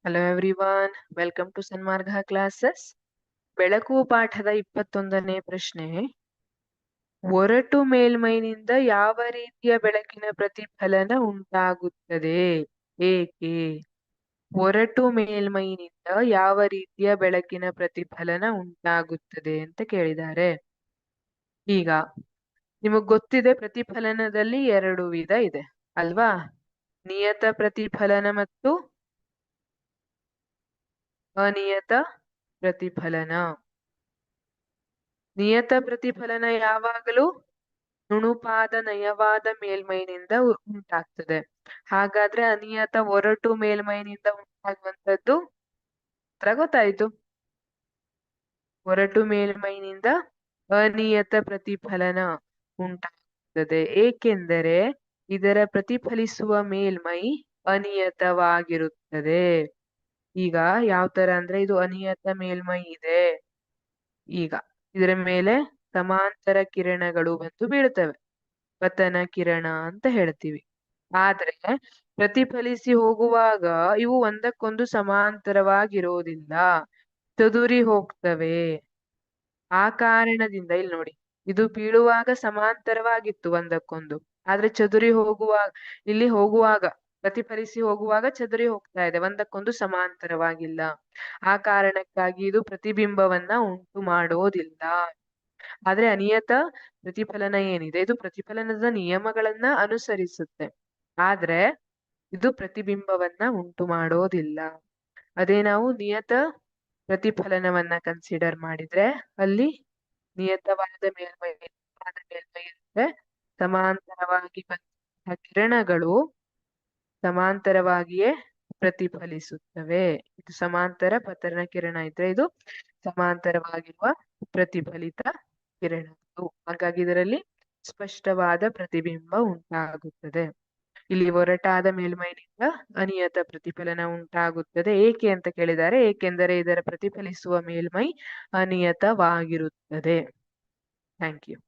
Hello everyone, welcome to Sanmarga classes. ಬೆಳಕು ಪಾಠದ 21ನೇ ಪ್ರಶ್ನೆ. ಒರಟು ಮೇಲ್ಮೈನಿಂದ ಯಾವ ರೀತಿಯ ಬೆಳಕಿನ ಪ್ರತಿಫಲನ ಉಂಟಾಗುತ್ತದೆ? ಏಕೆ? ಒರಟು ಮೇಲ್ಮೈನಿಂದ ಯಾವ ರೀತಿಯ ಬೆಳಕಿನ ಪ್ರತಿಫಲನ ಉಂಟಾಗುತ್ತದೆ ಅಂತ ಕೇಳಿದ್ದಾರೆ. ಈಗ ನಿಮಗ್ ಗೊತ್ತಿದೆ, ಪ್ರತಿಫಲನದಲ್ಲಿ 2 ವಿಧ ಇದೆ ಅಲ್ವಾ? ನಿಯತ ಪ್ರತಿಫಲನ ಮತ್ತು ಅನಿಯತ ಪ್ರತಿಫಲನ. ನಿಯತ ಪ್ರತಿಫಲನ ಯಾವಾಗಲೂ ನುಣುಪಾದ ನಯವಾದ ಮೇಲ್ಮೈನಿಂದ ಉಂಟಾಗ್ತದೆ. ಹಾಗಾದ್ರೆ ಅನಿಯತ ಒರಟು ಮೇಲ್ಮೈನಿಂದ ಉಂಟಾಗುವಂತದ್ದು ಗೊತ್ತಾಯ್ತು. ಒರಟು ಮೇಲ್ಮೈನಿಂದ ಅನಿಯತ ಪ್ರತಿಫಲನ ಉಂಟಾಗುತ್ತದೆ, ಏಕೆಂದರೆ ಇದರ ಪ್ರತಿಫಲಿಸುವ ಮೇಲ್ಮೈ ಅನಿಯತವಾಗಿರುತ್ತದೆ. ಈಗ ಯಾವ ತರ ಅಂದ್ರೆ, ಇದು ಅನಿಯತ ಮೇಲ್ಮೈ ಇದೆ. ಈಗ ಇದರ ಮೇಲೆ ಸಮಾಂತರ ಕಿರಣಗಳು ಬಂದು ಬೀಳ್ತವೆ, ಪತನ ಕಿರಣ ಅಂತ ಹೇಳ್ತೀವಿ. ಆದ್ರೆ ಪ್ರತಿಫಲಿಸಿ ಹೋಗುವಾಗ ಇವು ಒಂದಕ್ಕೊಂದು ಸಮಾಂತರವಾಗಿರೋದಿಲ್ಲ, ಚದುರಿ ಹೋಗ್ತವೆ. ಆ ಕಾರಣದಿಂದ ಇಲ್ಲಿ ನೋಡಿ, ಇದು ಬೀಳುವಾಗ ಸಮಾಂತರವಾಗಿತ್ತು ಒಂದಕ್ಕೊಂದು, ಆದ್ರೆ ಚದುರಿ ಹೋಗುವಾಗ ಪ್ರತಿಫಲಿಸಿ ಹೋಗುವಾಗ ಚದುರಿ ಹೋಗ್ತಾ ಇದೆ, ಒಂದಕ್ಕೊಂದು ಸಮಾಂತರವಾಗಿಲ್ಲ. ಆ ಕಾರಣಕ್ಕಾಗಿ ಇದು ಪ್ರತಿಬಿಂಬವನ್ನ ಉಂಟು ಮಾಡೋದಿಲ್ಲ. ಆದ್ರೆ ಅನಿಯತ ಪ್ರತಿಫಲನ ಏನಿದೆ, ಇದು ಪ್ರತಿಫಲನದ ನಿಯಮಗಳನ್ನ ಅನುಸರಿಸುತ್ತೆ, ಆದ್ರೆ ಇದು ಪ್ರತಿಬಿಂಬವನ್ನ ಉಂಟು ಮಾಡೋದಿಲ್ಲ. ಅದೇ ನಾವು ನಿಯತ ಪ್ರತಿಫಲನವನ್ನ ಕನ್ಸಿಡರ್ ಮಾಡಿದ್ರೆ, ಅಲ್ಲಿ ನಿಯತವಾದ ಮೇಲ್ಮೈ ಇರುತ್ತೆ, ಸಮಾಂತರವಾಗಿ ಬಂದ ಕಿರಣಗಳು ಸಮಾಂತರವಾಗಿಯೇ ಪ್ರತಿಫಲಿಸುತ್ತವೆ. ಇದು ಸಮಾಂತರ ಪತನ ಕಿರಣ ಇದ್ರೆ ಇದು ಸಮಾಂತರವಾಗಿರುವ ಪ್ರತಿಫಲಿತ ಕಿರಣಗಳು. ಹಾಗಾಗಿ ಇದರಲ್ಲಿ ಸ್ಪಷ್ಟವಾದ ಪ್ರತಿಬಿಂಬ ಉಂಟಾಗುತ್ತದೆ. ಇಲ್ಲಿ ಒರಟಾದ ಮೇಲ್ಮೈನಿಂದ ಅನಿಯತ ಪ್ರತಿಫಲನ ಉಂಟಾಗುತ್ತದೆ. ಏಕೆ ಅಂತ ಕೇಳಿದ್ದಾರೆ, ಏಕೆಂದರೆ ಇದರ ಪ್ರತಿಫಲಿಸುವ ಮೇಲ್ಮೈ ಅನಿಯತವಾಗಿರುತ್ತದೆ. Thank you.